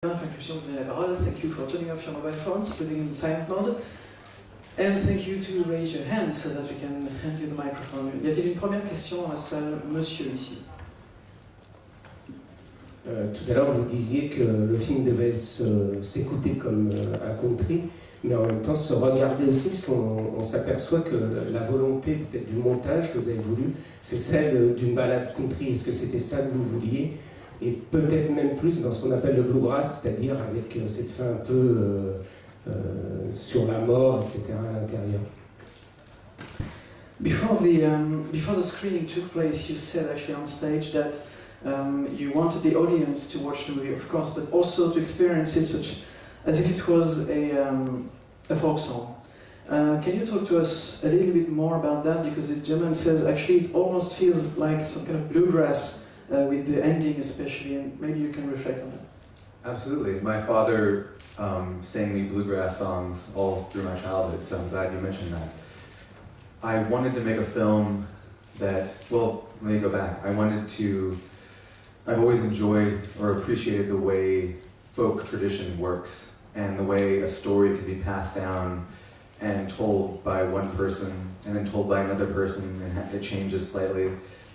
Conclusion, vous donnez la parole. Thank you for turning off your mobile phones, putting in silent mode. And thank you to raise your hand so that we can hand you the microphone. Y a-t-il une première question dans la salle? Monsieur, ici. Tout à l'heure, vous disiez que le film devait s'écouter comme un country, mais en même temps se regarder aussi, puisqu'on s'aperçoit que la volonté peut-être du montage que vous avez voulu, c'est celle d'une balade country. Est-ce que c'était ça que vous vouliez? Et peut-être même plus dans ce qu'on appelle le bluegrass, c'est-à-dire avec cette fin un peu sur la mort, etc. à l'intérieur. Before the screening took place, you said actually on stage that you wanted the audience to watch the movie, of course, but also to experience it such as if it was a folk song. Can you talk to us a little bit more about that? Because the gentleman says actually it almost feels like some kind of bluegrass with the ending especially, and maybe you can reflect on that. Absolutely. My father sang me bluegrass songs all through my childhood, so I'm glad you mentioned that. I wanted to make a film that, well, let me go back. I've always enjoyed or appreciated the way folk tradition works and the way a story can be passed down and told by one person and then told by another person, and it changes slightly.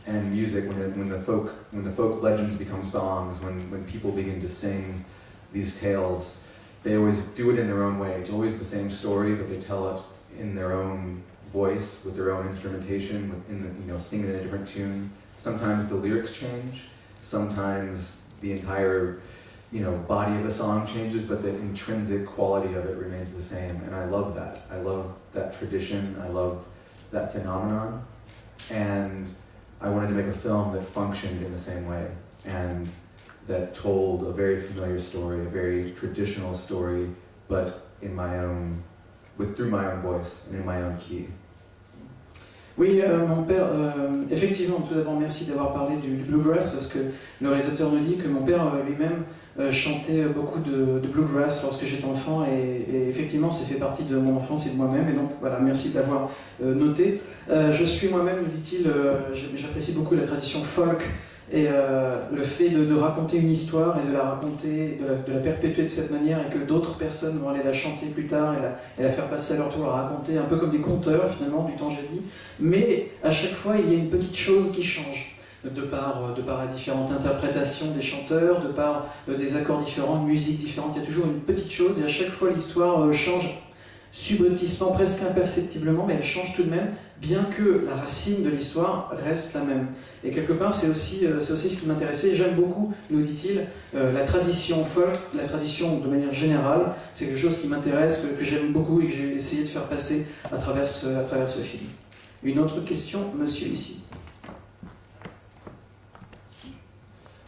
And music, when the folk legends become songs, when people begin to sing these tales, they always do it in their own way. It's always the same story, but they tell it in their own voice, with their own instrumentation, sing it in a different tune. Sometimes the lyrics change, sometimes the entire body of the song changes, but the intrinsic quality of it remains the same. And I love that. I love that tradition. I love that phenomenon. And I wanted to make a film that functioned in the same way and that told a very familiar story, a very traditional story, but through my own voice and in my own key. Oui, mon père, effectivement, tout d'abord merci d'avoir parlé du bluegrass, parce que le réalisateur nous dit que mon père lui-même chantait beaucoup de bluegrass lorsque j'étais enfant, et effectivement ça fait partie de mon enfance et de moi-même, et donc voilà, merci de l'avoir noté. Je suis moi-même, nous dit-il, j'apprécie beaucoup la tradition folk, et le fait de raconter une histoire et de la raconter, de la perpétuer de cette manière, et que d'autres personnes vont aller la chanter plus tard et la faire passer à leur tour, la raconter un peu comme des conteurs finalement du temps jadis, mais à chaque fois il y a une petite chose qui change, de par la différente interprétation des chanteurs, de par des accords différents, une musique différente, il y a toujours une petite chose, et à chaque fois l'histoire change subrepticement, presque imperceptiblement, mais elle change tout de même, bien que la racine de l'histoire reste la même. Et quelque part, c'est aussi ce qui m'intéressait. J'aime beaucoup, nous dit-il, la tradition folk, la tradition de manière générale, c'est quelque chose qui m'intéresse, que j'aime beaucoup et que j'ai essayé de faire passer à travers ce film. Une autre question, monsieur ici.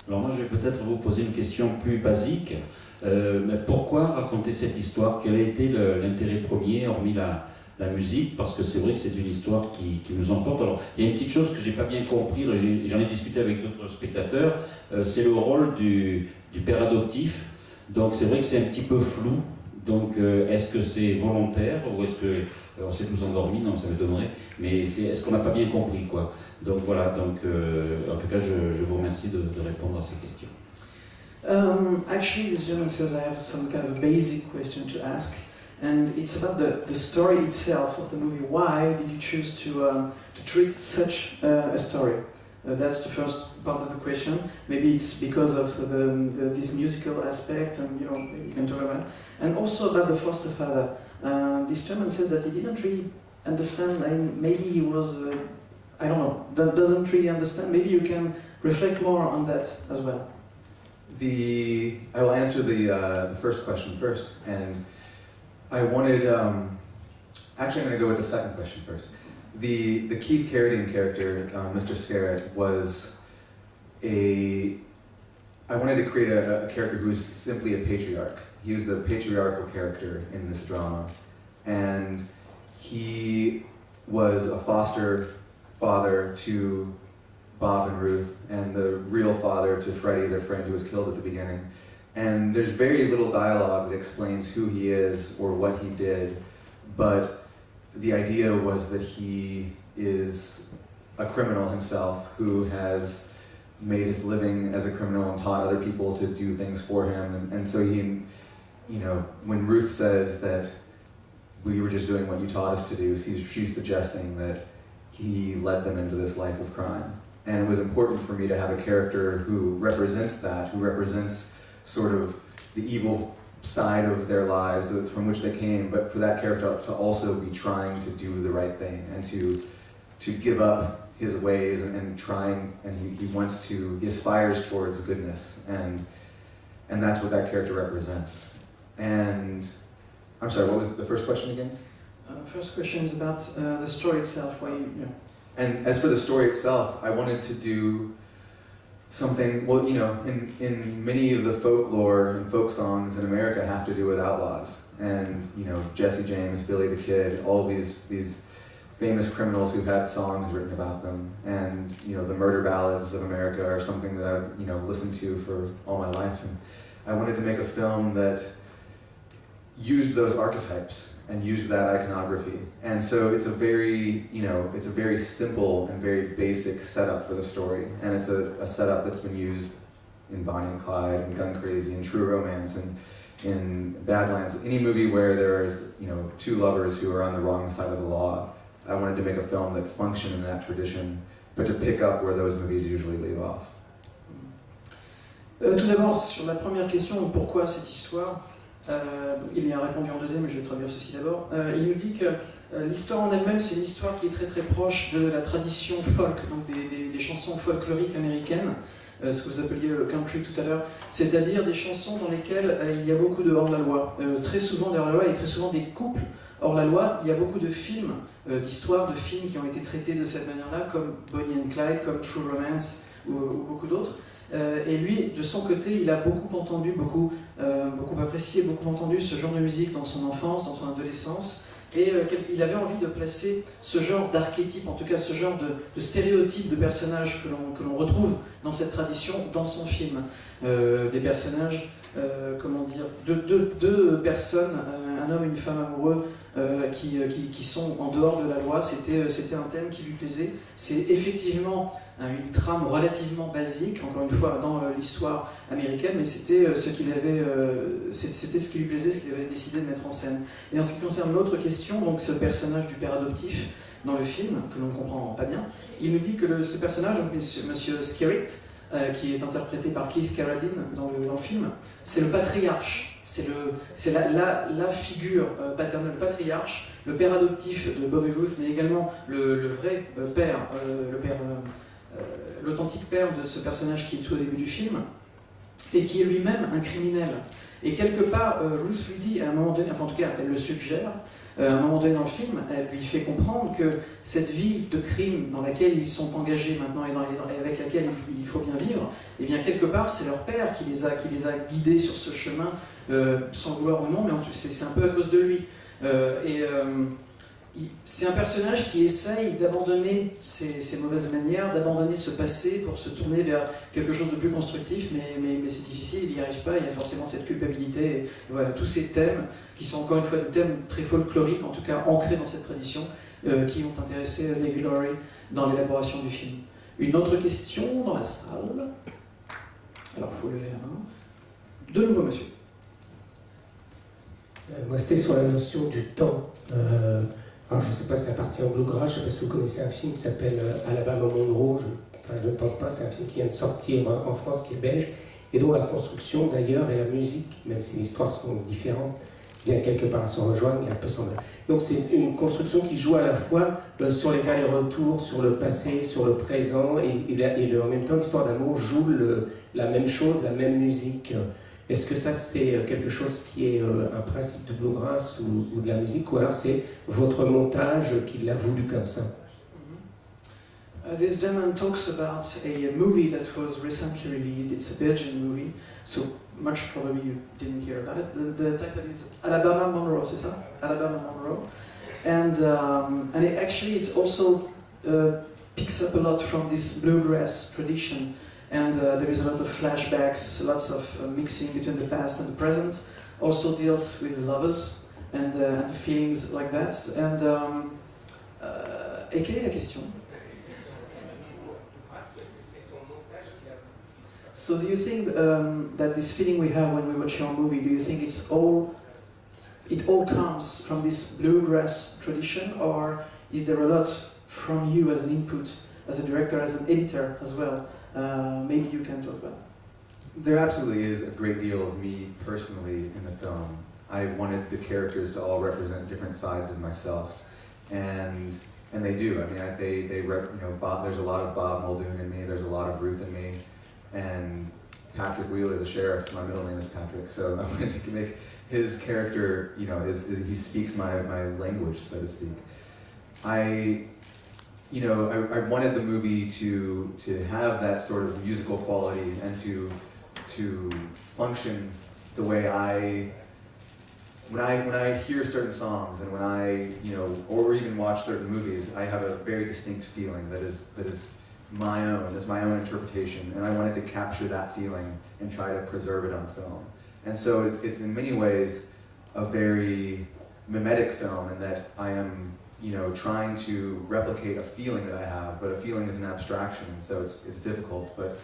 Alors moi, je vais peut-être vous poser une question plus basique. Mais pourquoi raconter cette histoire? Quel a été l'intérêt premier, hormis la musique? Parce que c'est vrai que c'est une histoire qui nous emporte. Alors, il y a une petite chose que j'ai pas bien compris, j'en ai discuté avec d'autres spectateurs, c'est le rôle du père adoptif. Donc c'est vrai que c'est un petit peu flou. Donc est-ce que c'est volontaire ou est-ce que on s'est tous endormis? Non, ça m'étonnerait. Mais est-ce qu'on n'a pas bien compris, quoi? Donc voilà, en tout cas, je vous remercie de répondre à ces questions. Actually, this gentleman says I have some kind of basic question to ask, and it's about the story itself of the movie. Why did you choose to treat such a story? That's the first part of the question. Maybe it's because of this musical aspect, and you can talk about it. And also about the foster father. This gentleman says that he didn't really understand, and maybe he was, I don't know, doesn't really understand. Maybe you can reflect more on that as well. I will answer the first question first, and I wanted, actually I'm going to go with the second question first. The Keith Carradine character, Mr. Scarrett, I wanted to create a character who's simply a patriarch. He was the patriarchal character in this drama, and he was a foster father to Bob and Ruth, and the real father to Freddie, their friend who was killed at the beginning. And there's very little dialogue that explains who he is or what he did, but the idea was that he is a criminal himself who has made his living as a criminal and taught other people to do things for him. And so he, you know, when Ruth says that we were just doing what you taught us to do, she's suggesting that he led them into this life of crime. And it was important for me to have a character who represents that, who represents sort of the evil side of their lives from which they came, but for that character to also be trying to do the right thing and to give up his ways and trying, and he aspires towards goodness, and that's what that character represents. And I'm sorry, what was the first question again? First question is about the story itself. Why you And as for the story itself, I wanted to do something, well, you know, in many of the folklore and folk songs in America have to do with outlaws. And, you know, Jesse James, Billy the Kid, all these famous criminals who've had songs written about them. And, you know, the murder ballads of America are something that I've, you know, listened to for all my life. And I wanted to make a film that used those archetypes and used that iconography. And so it's a very, you know, it's a very simple and very basic setup for the story. And it's a setup that's been used in Bonnie and Clyde and Gun Crazy and True Romance and in Badlands. Any movie where there's, you know, two lovers who are on the wrong side of the law. I wanted to make a film that functioned in that tradition, but to pick up where those movies usually leave off. Tout d'abord, sur la première question, pourquoi cette histoire, il y a répondu en deuxième, mais je vais traduire ceci d'abord. Il nous dit que l'histoire en elle-même, c'est une histoire qui est très très proche de la tradition folk, donc des chansons folkloriques américaines, ce que vous appeliez country tout à l'heure, c'est-à-dire des chansons dans lesquelles il y a beaucoup de hors-la-loi, très souvent des hors-la-loi et très souvent des couples hors-la-loi. Il y a beaucoup de films, d'histoires, de films qui ont été traités de cette manière-là, comme Bonnie and Clyde, comme True Romance ou beaucoup d'autres. Et lui, de son côté, il a beaucoup entendu, beaucoup apprécié, beaucoup entendu ce genre de musique dans son enfance, dans son adolescence, et il avait envie de placer ce genre d'archétype, en tout cas ce genre de stéréotype de personnages que l'on retrouve dans cette tradition, dans son film. Des personnages, comment dire, deux personnes, un homme et une femme amoureux, qui sont en dehors de la loi. C'était un thème qui lui plaisait. C'est effectivement une trame relativement basique, encore une fois, dans l'histoire américaine, mais c'était ce qu'il avait, c'était ce qui lui plaisait, ce qu'il avait décidé de mettre en scène. Et en ce qui concerne l'autre question, donc ce personnage du père adoptif dans le film, que l'on ne comprend pas bien, il nous dit que ce personnage, donc Monsieur Skerritt, qui est interprété par Keith Carradine dans le film, c'est le patriarche, c'est la figure paternelle, le patriarche, le père adoptif de Bobby Ruth, mais également le vrai père, l'authentique père de ce personnage qui est tout au début du film, et qui est lui-même un criminel. Et quelque part, Ruth lui dit à un moment donné, enfin en tout cas elle le suggère, à un moment donné dans le film, elle lui fait comprendre que cette vie de crime dans laquelle ils sont engagés maintenant et avec laquelle il faut bien vivre, et bien quelque part c'est leur père qui les a guidés sur ce chemin, sans le vouloir ou non, mais c'est un peu à cause de lui. C'est un personnage qui essaye d'abandonner ses mauvaises manières, d'abandonner ce passé pour se tourner vers quelque chose de plus constructif, mais c'est difficile, il n'y arrive pas, il y a forcément cette culpabilité. Et voilà, tous ces thèmes, qui sont encore une fois des thèmes très folkloriques, en tout cas ancrés dans cette tradition, qui ont intéressé David Lowery dans l'élaboration du film. Une autre question dans la salle. Alors, il faut lever la main. De nouveau, monsieur. Moi, c'était sur la notion du temps. Alors, je ne sais pas si ça appartient au bluegrass, je ne sais pas si vous connaissez un film qui s'appelle Alabama Monroe, je ne pense pas, c'est un film qui vient de sortir en France, qui est belge, et dont la construction d'ailleurs et la musique, même si les histoires sont différentes, bien quelque part se rejoignent et un peu semblables. Donc c'est une construction qui joue à la fois sur les allers-retours, sur le passé, sur le présent, et en même temps l'histoire d'amour joue la même chose, la même musique. Est-ce que ça, c'est quelque chose qui est un principe de bluegrass ou de la musique, ou alors c'est votre montage qui l'a voulu comme ça? This gentleman talks about a movie that was recently released. It's a Belgian movie, so much probably you didn't hear about it. The title is Alabama Monroe, c'est ça? Alabama Monroe. And it also picks up a lot from this bluegrass tradition. And there is a lot of flashbacks, lots of mixing between the past and the present. Also deals with lovers and feelings like that. Et quelle est la question? So do you think that this feeling we have when we watch your movie, do you think it all comes from this bluegrass tradition, or is there a lot from you as an input, as a director, as an editor as well? Maybe you can talk about it. There absolutely is a great deal of me personally in the film. I wanted the characters to all represent different sides of myself, and they do. I mean, there's a lot of Bob Muldoon in me. There's a lot of Ruth in me, and Patrick Wheeler, the sheriff. My middle name is Patrick, so I wanted to make his character. He speaks my language, so to speak. I wanted the movie to have that sort of musical quality and to function the way when I hear certain songs and when I or even watch certain movies, I have a very distinct feeling that is my own. It's my own interpretation, and I wanted to capture that feeling and try to preserve it on film. And so it's in many ways a very mimetic film in that I am trying to replicate a feeling that I have, but a feeling is an abstraction, so it's difficult. But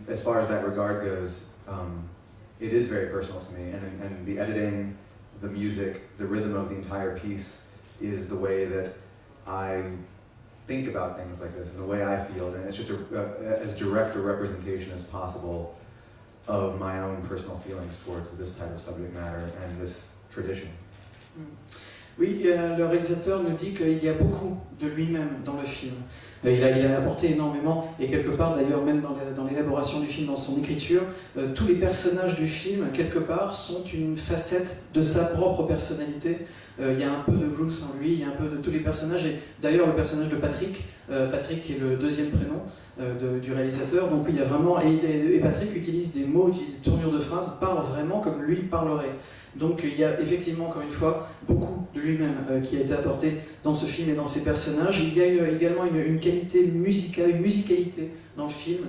as far as that regard goes, it is very personal to me, and the editing, the music, the rhythm of the entire piece is the way that I think about things like this and the way I feel it, and it's just as direct a representation as possible of my own personal feelings towards this type of subject matter and this tradition. Oui, le réalisateur nous dit qu'il y a beaucoup de lui-même dans le film. Il a apporté énormément, et quelque part d'ailleurs même dans l'élaboration du film, dans son écriture, tous les personnages du film, quelque part, sont une facette de sa propre personnalité. Il y a un peu de Ruth en lui, il y a un peu de tous les personnages, et d'ailleurs le personnage de Patrick qui est le deuxième prénom du réalisateur, donc il y a vraiment, et Patrick utilise des mots, utilise des tournures de phrases, parle vraiment comme lui parlerait. Donc il y a effectivement, encore une fois, beaucoup de lui-même qui a été apporté dans ce film et dans ses personnages. Il y a également une qualité musicale, une musicalité dans le film,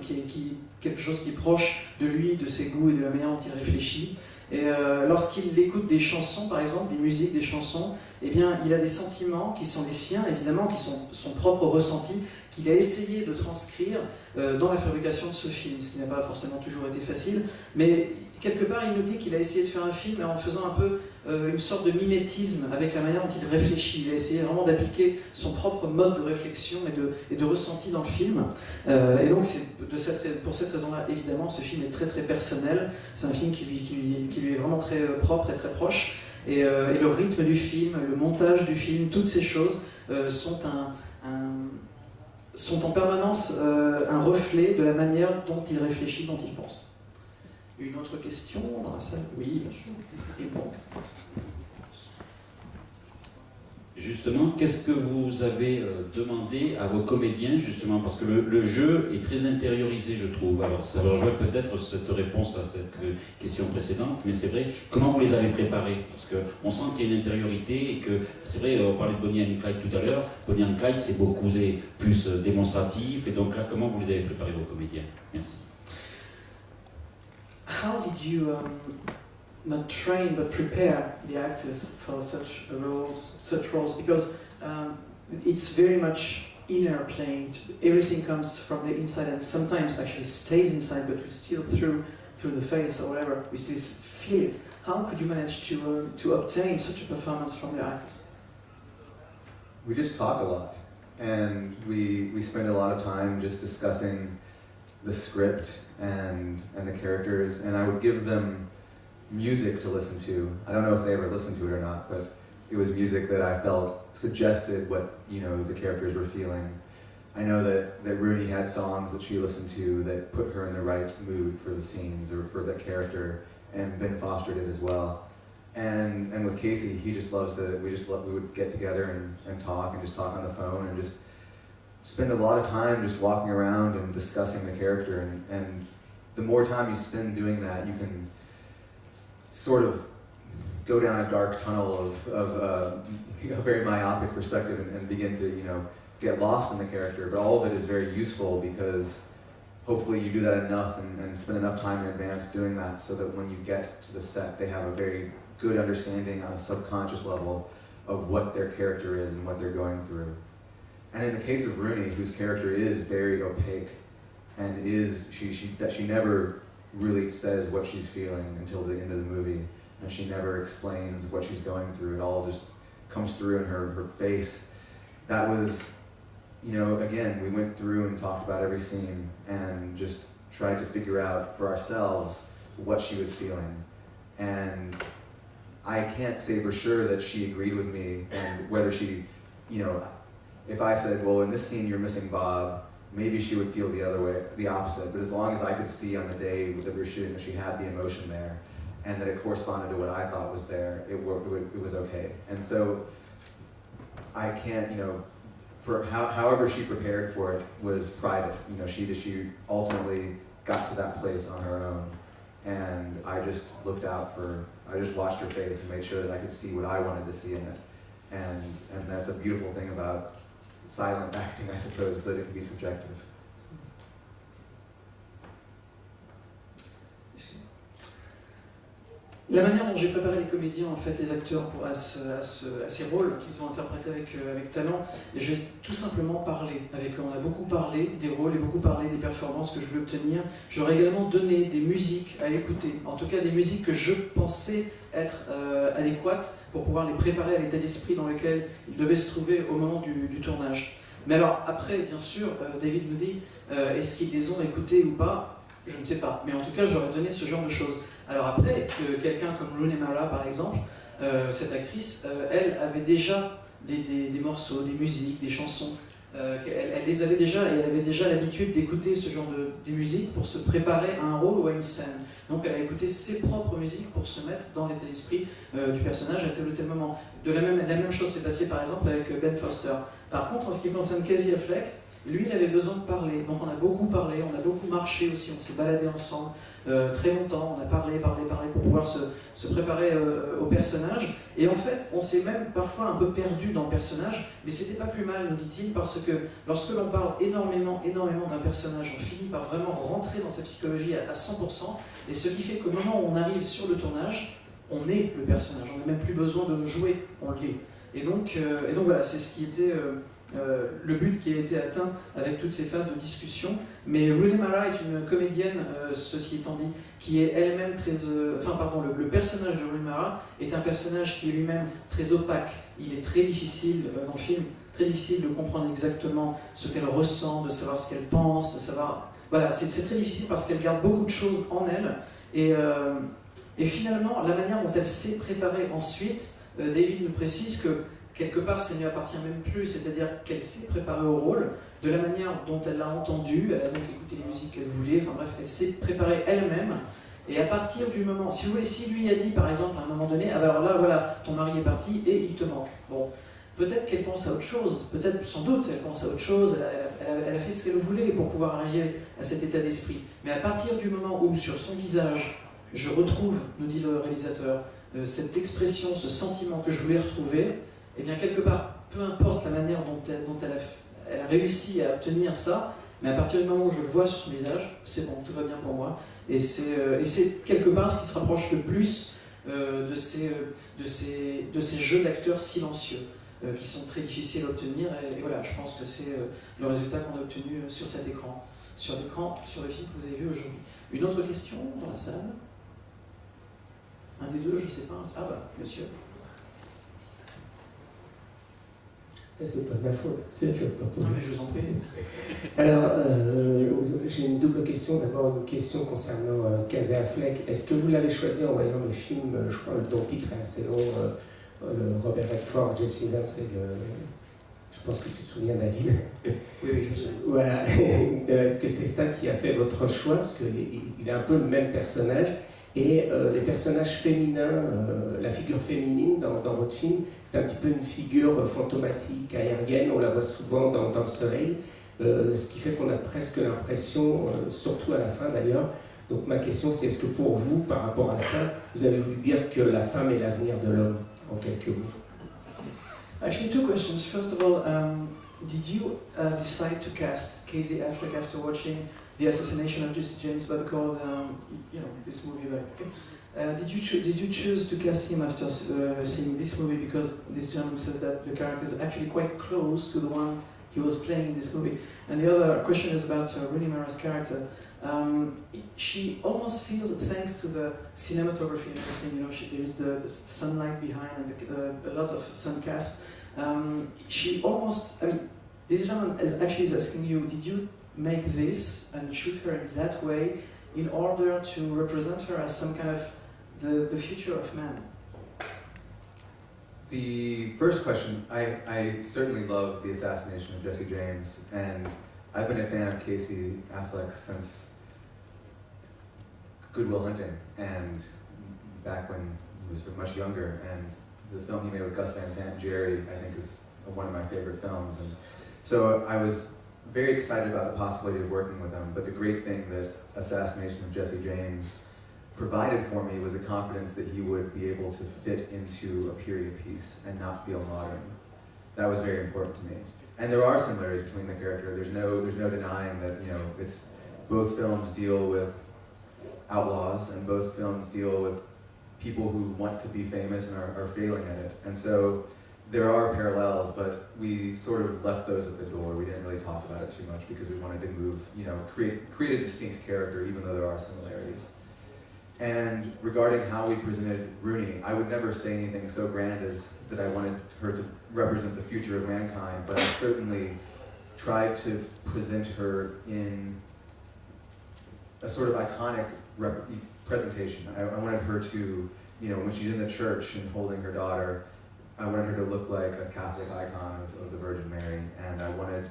quelque chose qui est proche de lui, de ses goûts et de la manière dont il réfléchit. Et lorsqu'il écoute des chansons, par exemple, des musiques, des chansons, eh bien, il a des sentiments qui sont les siens, évidemment, qui sont son propre ressenti, qu'il a essayé de transcrire dans la fabrication de ce film, ce qui n'a pas forcément toujours été facile, mais quelque part il nous dit qu'il a essayé de faire un film en faisant un peu une sorte de mimétisme avec la manière dont il réfléchit. Il a essayé vraiment d'appliquer son propre mode de réflexion et de ressenti dans le film. Et donc pour cette raison-là, évidemment, ce film est très très personnel. C'est un film qui lui est vraiment très propre et très proche. Et le rythme du film, le montage du film, toutes ces choses sont en permanence un reflet de la manière dont il réfléchit, dont il pense. Une autre question dans la salle? Oui, bien sûr. Et bon. Justement, qu'est-ce que vous avez demandé à vos comédiens, justement, parce que le jeu est très intériorisé, je trouve. Alors, ça va rejoindre peut-être cette réponse à cette question précédente, mais c'est vrai, comment vous les avez préparés? Parce qu'on sent qu'il y a une intériorité et que, c'est vrai, on parlait de Bonnie and Clyde tout à l'heure, Bonnie and Clyde, c'est beaucoup plus démonstratif, et donc là, comment vous les avez préparés, vos comédiens? Merci. How did you not train but prepare the actors for such roles? Because it's very much inner playing. Everything comes from the inside and sometimes actually stays inside, but we still through the face or whatever, we still feel it. How could you manage to obtain such a performance from the actors? We just talk a lot, and we spend a lot of time just discussing the script and the characters, and I would give them music to listen to. I don't know if they ever listened to it or not, but it was music that I felt suggested what the characters were feeling. I know that Rooney had songs that she listened to that put her in the right mood for the scenes or for the character, and Ben Foster did as well. And with Casey, he just loves to. We would get together and talk and just talk on the phone and just spend a lot of time just walking around and discussing the character, and the more time you spend doing that, you can sort of go down a dark tunnel of a very myopic perspective and begin to get lost in the character. But all of it is very useful because hopefully you do that enough and spend enough time in advance doing that so that when you get to the set, they have a very good understanding on a subconscious level of what their character is and what they're going through. And in the case of Rooney, whose character is very opaque, and she never really says what she's feeling until the end of the movie, and she never explains what she's going through. It all just comes through in her face. That was, you know, again, we went through and talked about every scene and just tried to figure out for ourselves what she was feeling. And I can't say for sure that she agreed with me, and whether she, you know, if I said, well, in this scene you're missing Bob, maybe she would feel the other way, the opposite. But as long as I could see on the day that we were shooting that she had the emotion there, and that it corresponded to what I thought was there, it was okay. And so I can't, you know, for however she prepared for it was private. You know, she ultimately got to that place on her own, and I just looked out for. I just watched her face and made sure that I could see what I wanted to see in it, and that's a beautiful thing about silent acting, I suppose, is that it can be subjective. La manière dont j'ai préparé les comédiens, en fait, les acteurs à ces rôles qu'ils ont interprétés avec talent, je vais tout simplement parler. On a beaucoup parlé des rôles et beaucoup parlé des performances que je voulais obtenir. J'aurais également donné des musiques à écouter, en tout cas des musiques que je pensais être adéquates pour pouvoir les préparer à l'état d'esprit dans lequel ils devaient se trouver au moment du tournage. Mais alors après, bien sûr, David nous dit, est-ce qu'ils les ont écoutés ou pas? Je ne sais pas, mais en tout cas j'aurais donné ce genre de choses. Alors après, quelqu'un comme Rooney Mara par exemple, cette actrice, elle avait déjà des morceaux, des musiques, des chansons, elle les avait déjà, et elle avait déjà l'habitude d'écouter ce genre de musique pour se préparer à un rôle ou à une scène. Donc elle a écouté ses propres musiques pour se mettre dans l'état d'esprit du personnage à tel ou tel moment. La même chose s'est passée par exemple avec Ben Foster. Par contre, en ce qui concerne Casey Affleck, lui, il avait besoin de parler, donc on a beaucoup parlé, on a beaucoup marché aussi, on s'est baladé ensemble très longtemps, on a parlé pour pouvoir se préparer au personnage. Et en fait, on s'est même parfois un peu perdu dans le personnage, mais c'était pas plus mal, nous dit-il, parce que lorsque l'on parle énormément d'un personnage, on finit par vraiment rentrer dans sa psychologie à 100%, et ce qui fait qu'au moment où on arrive sur le tournage, on est le personnage, on n'a même plus besoin de le jouer, on l'est. Et donc voilà, c'est ce qui était... le but qui a été atteint avec toutes ces phases de discussion. Mais Rooney Mara est une comédienne, ceci étant dit, qui est elle-même très... le personnage de Rooney Mara est un personnage qui est lui-même très opaque. Il est très difficile, dans le film, très difficile de comprendre exactement ce qu'elle ressent, de savoir ce qu'elle pense, de savoir... Voilà, c'est très difficile parce qu'elle garde beaucoup de choses en elle. Et finalement, la manière dont elle s'est préparée ensuite, David nous précise que quelque part, ça ne lui appartient même plus, c'est-à-dire qu'elle s'est préparée au rôle de la manière dont elle l'a entendu, elle a donc écouté les musiques qu'elle voulait, enfin bref, elle s'est préparée elle-même, et à partir du moment, si vous voulez, si lui a dit par exemple à un moment donné, ah ben alors là, voilà, ton mari est parti et il te manque. Bon, peut-être qu'elle pense à autre chose, peut-être, sans doute, elle pense à autre chose, elle a fait ce qu'elle voulait pour pouvoir arriver à cet état d'esprit. Mais à partir du moment où, sur son visage, je retrouve, nous dit le réalisateur, cette expression, ce sentiment que je voulais retrouver, et bien quelque part, peu importe la manière dont elle a réussi à obtenir ça, mais à partir du moment où je le vois sur son visage, c'est bon, tout va bien pour moi. Et c'est quelque part ce qui se rapproche le plus de ces jeux d'acteurs silencieux, qui sont très difficiles à obtenir. Et voilà, je pense que c'est le résultat qu'on a obtenu sur cet écran, sur le film que vous avez vu aujourd'hui. Une autre question dans la salle? Un des deux, je ne sais pas. Ah bah, monsieur. C'est pas de ma faute, c'est que je pas Non, mais je vous en prie. Alors, j'ai une double question. D'abord, une question concernant Casey Affleck. Est-ce que vous l'avez choisi en voyant le film, je crois, dont le titre est assez long, le Robert Redford, Jeff Sessions, je pense que tu te souviens, David. Oui, je me souviens. Voilà. Est-ce que c'est ça qui a fait votre choix? Parce qu'il est un peu le même personnage. Et les personnages féminins, la figure féminine dans votre film, c'est un petit peu une figure fantomatique, aérienne, on la voit souvent dans le soleil, ce qui fait qu'on a presque l'impression, surtout à la fin d'ailleurs. Donc ma question c'est, est-ce que pour vous, par rapport à ça, vous avez voulu dire que la femme est l'avenir de l'homme, en quelques mots? Actually, two questions. First of all, did you decide to cast Casey Affleck after watching The Assassination of Jesse James Butterfield, this movie? Did you choose to cast him after seeing this movie because this gentleman says that the character is actually quite close to the one he was playing in this movie. And the other question is about Rooney Mara's character. She almost feels, thanks to the cinematography and everything, you know, there is the sunlight behind and a lot of sun cast. She almost, I mean, this gentleman is asking you, did you make this and shoot her in that way in order to represent her as some kind of the future of man? The first question, I certainly love the assassination of Jesse James, and I've been a fan of Casey Affleck since Good Will Hunting, and back when he was much younger, and the film he made with Gus Van Sant, Jerry, I think is one of my favorite films. And so I was very excited about the possibility of working with him, but the great thing that Assassination of Jesse James provided for me was a confidence that he would be able to fit into a period piece and not feel modern. That was very important to me. And there are similarities between the character. There's no denying that, you know, it's both films deal with outlaws and both films deal with people who want to be famous and are failing at it. And so there are parallels, but we sort of left those at the door. We didn't really talk about it too much because we wanted to move, you know, create a distinct character even though there are similarities. And regarding how we presented Rooney, I would never say anything so grand as that I wanted her to represent the future of mankind, but I certainly tried to present her in a sort of iconic presentation. I wanted her to, you know, when she's in the church and holding her daughter, I wanted her to look like a Catholic icon of the Virgin Mary, and I wanted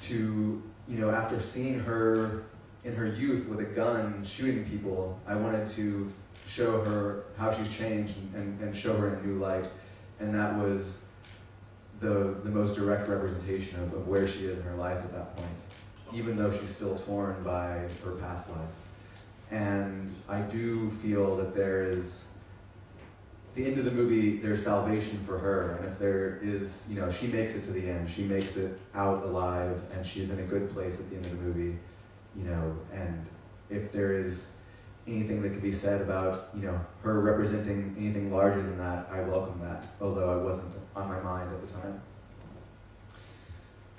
to, you know, after seeing her in her youth with a gun shooting people, I wanted to show her how she's changed and show her in a new light. And that was the most direct representation of where she is in her life at that point, even though she's still torn by her past life. And I do feel that there is, at the end of the movie, there's salvation for her. And if there is, you know, she makes it to the end, she makes it out alive, and she's in a good place at the end of the movie. You know, and if there is anything that could be said about, you know, her representing anything larger than that, I welcome that, although it wasn't on my mind at the time.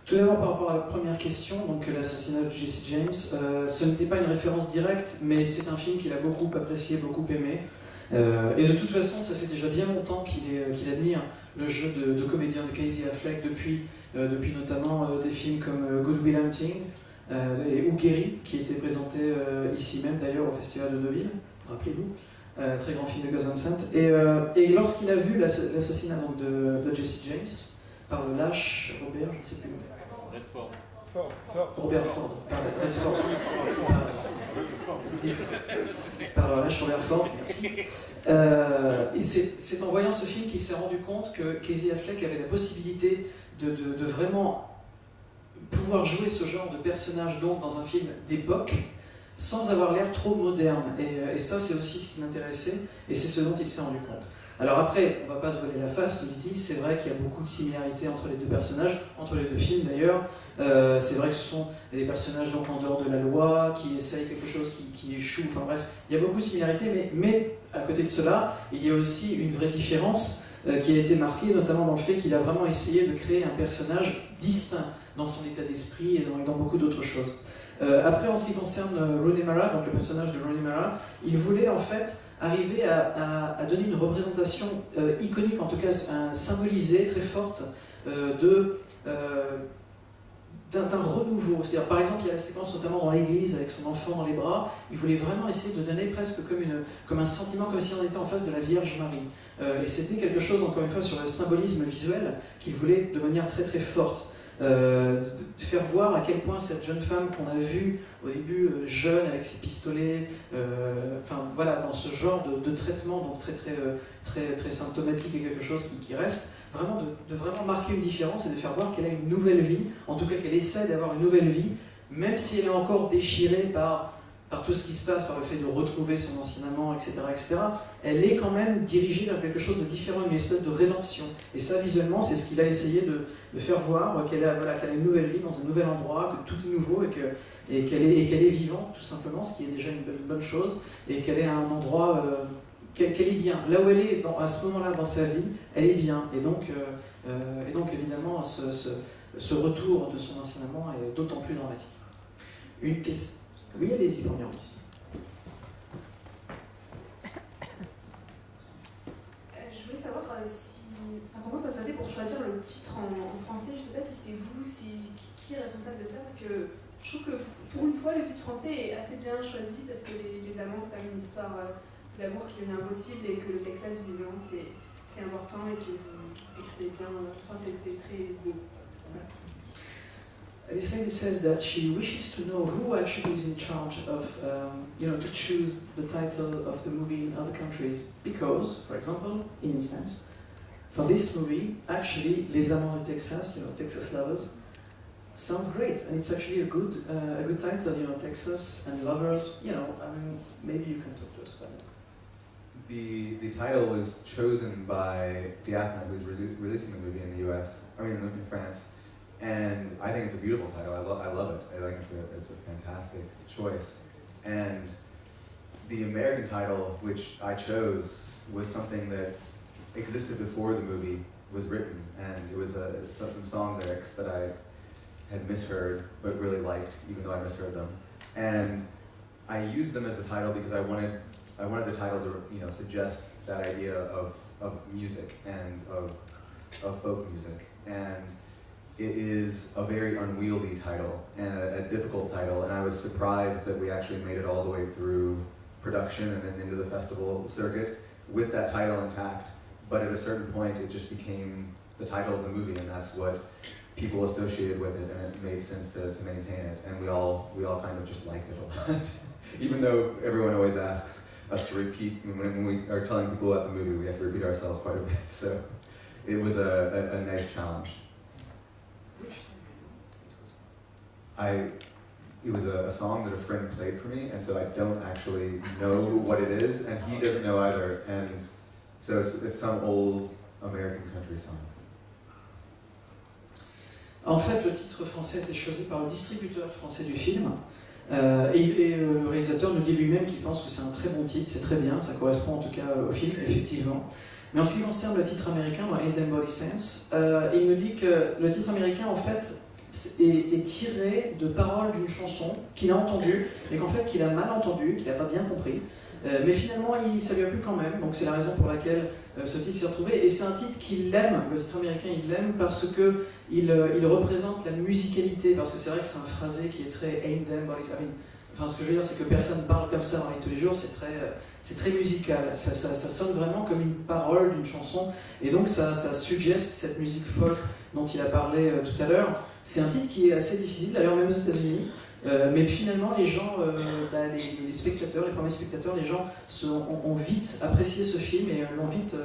Tout d'abord, par rapport à la première question, donc l'assassinat de Jesse James, ce n'était pas une référence directe, mais c'est un film qu'il a beaucoup apprécié, beaucoup aimé. Et de toute façon, ça fait déjà bien longtemps qu'il admire le jeu de comédien de Casey Affleck depuis notamment des films comme Good Will Hunting, ou Guéri, qui était présenté ici même d'ailleurs au Festival de Deauville, rappelez-vous, très grand film de Gus Van Sant. Et lorsqu'il a vu l'assassinat de Jesse James par le lâche Robert, je ne sais plus. Robert Ford. Redford. Par lâche Robert Ford, merci. Et c'est en voyant ce film qu'il s'est rendu compte que Casey Affleck avait la possibilité de vraiment pouvoir jouer ce genre de personnage donc dans un film d'époque sans avoir l'air trop moderne, et ça c'est aussi ce qui m'intéressait et c'est ce dont il s'est rendu compte. Alors après, on va pas se voiler la face, nous dit, c'est vrai qu'il y a beaucoup de similarités entre les deux personnages, entre les deux films d'ailleurs. C'est vrai que ce sont des personnages donc en dehors de la loi, qui essayent quelque chose qui échoue, enfin bref, il y a beaucoup de similarités, mais à côté de cela, il y a aussi une vraie différence qui a été marquée, notamment dans le fait qu'il a vraiment essayé de créer un personnage distinct dans son état d'esprit et dans beaucoup d'autres choses. Après, en ce qui concerne Rooney Mara, donc le personnage de Rooney Mara, il voulait en fait arriver à donner une représentation iconique, en tout cas symbolisée, très forte, d'un renouveau. C'est-à-dire, par exemple, il y a la séquence notamment dans l'église avec son enfant dans les bras, il voulait vraiment essayer de donner presque comme un sentiment, comme si on était en face de la Vierge Marie. Et c'était quelque chose, encore une fois, sur le symbolisme visuel qu'il voulait de manière très très forte. De faire voir à quel point cette jeune femme qu'on a vue au début jeune avec ses pistolets, enfin voilà, dans ce genre de traitement donc très symptomatique et quelque chose qui reste vraiment de vraiment marquer une différence et de faire voir qu'elle a une nouvelle vie, en tout cas qu'elle essaie d'avoir une nouvelle vie, même si elle est encore déchirée par tout ce qui se passe, par le fait de retrouver son ancien amant, etc., elle est quand même dirigée vers quelque chose de différent, une espèce de rédemption. Et ça, visuellement, c'est ce qu'il a essayé de faire voir, qu'elle a une nouvelle vie dans un nouvel endroit, que tout est nouveau et qu'elle est vivante, tout simplement, ce qui est déjà une bonne chose, et qu'elle est à un endroit, qu'elle est bien. Là où elle est, à ce moment-là dans sa vie, elle est bien. Et donc évidemment, ce retour de son ancien amant est d'autant plus dramatique. Une question. Oui, allez-y, première ici. Je voulais savoir comment ça se passait pour choisir le titre en français. Je ne sais pas si c'est vous, qui est responsable de ça, parce que je trouve que pour une fois, le titre français est assez bien choisi, parce que les amants, c'est quand même une histoire d'amour qui devient impossible, et que le Texas, visiblement, c'est important, et que vous décrivez bien. Enfin, c'est très beau. Voilà. This lady says that she wishes to know who actually is in charge of, to choose the title of the movie in other countries. Because, for example, in instance, for this movie, actually, Les Amants du Texas, Texas Lovers, sounds great, and it's actually a good title, Texas and Lovers. Maybe you can talk to us about it. The title was chosen by Diaphna, who's releasing the movie in the U.S. In France. And I think it's a beautiful title. I love it. I think it's a fantastic choice. And the American title, which I chose, was something that existed before the movie was written, and it was some song lyrics that I had misheard but really liked, even though I misheard them. And I used them as the title because I wanted the title to suggest that idea of music and of folk music. And it is a very unwieldy title and a difficult title, and I was surprised that we actually made it all the way through production and then into the festival circuit with that title intact. But at a certain point, it just became the title of the movie, and that's what people associated with it, and it made sense to maintain it. And we all kind of just liked it a lot, even though everyone always asks us to repeat when we are telling people about the movie. We have to repeat ourselves quite a bit, so it was a nice challenge. It was a song that a friend played for me, and so I don't actually know what it is, and he doesn't know either, and so it's some old American country song. En fait, le titre français a été choisi par le distributeur français du film, et le réalisateur nous dit lui-même qu'il pense que c'est un très bon titre, c'est très bien, ça correspond en tout cas au film, effectivement. Mais en ce qui concerne le titre américain, Ain't Them Body Sense, il nous dit que le titre américain, en fait, est tiré de paroles d'une chanson qu'il a entendue, mais qu'en fait qu'il a mal entendue, qu'il n'a pas bien compris. Mais finalement, ça lui a plu quand même, donc c'est la raison pour laquelle ce titre s'est retrouvé. Et c'est un titre qu'il aime, le titre américain, il l'aime parce qu'il représente la musicalité, parce que c'est vrai que c'est un phrasé qui est très ain't them, body. Enfin, ce que je veux dire, c'est que personne parle comme ça dans la vie de tous les jours, c'est très musical, ça sonne vraiment comme une parole d'une chanson, et donc ça suggère cette musique folk dont il a parlé tout à l'heure. C'est un titre qui est assez difficile, d'ailleurs même aux États-Unis, mais finalement les gens, les spectateurs, les premiers spectateurs, les gens ont vite apprécié ce film et l'ont vite,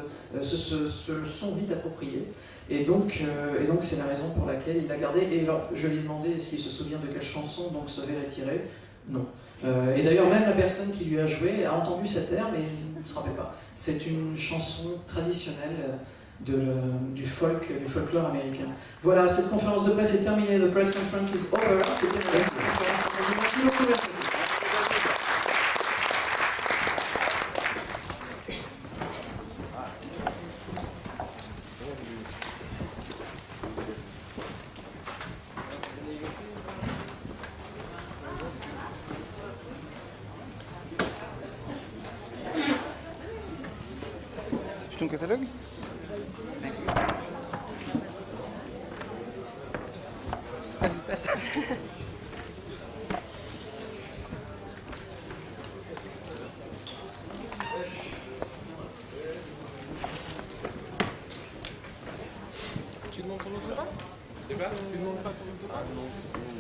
se le sont vite approprié. Et donc c'est la raison pour laquelle il l'a gardé. Et alors, je lui ai demandé est-ce qu'il se souvient de quelle chanson donc ce verre est tiré. Non. Et d'ailleurs, même la personne qui lui a joué a entendu cet air, mais il ne se rappelle pas. C'est une chanson traditionnelle du folklore américain. Voilà, cette conférence de presse est terminée. The press conference is over. C'était une conférence. Merci beaucoup. Ton catalogue? Vas-y, passe. Tu demandes ton autographe? Tu demandes pas ton autographe? Ah non.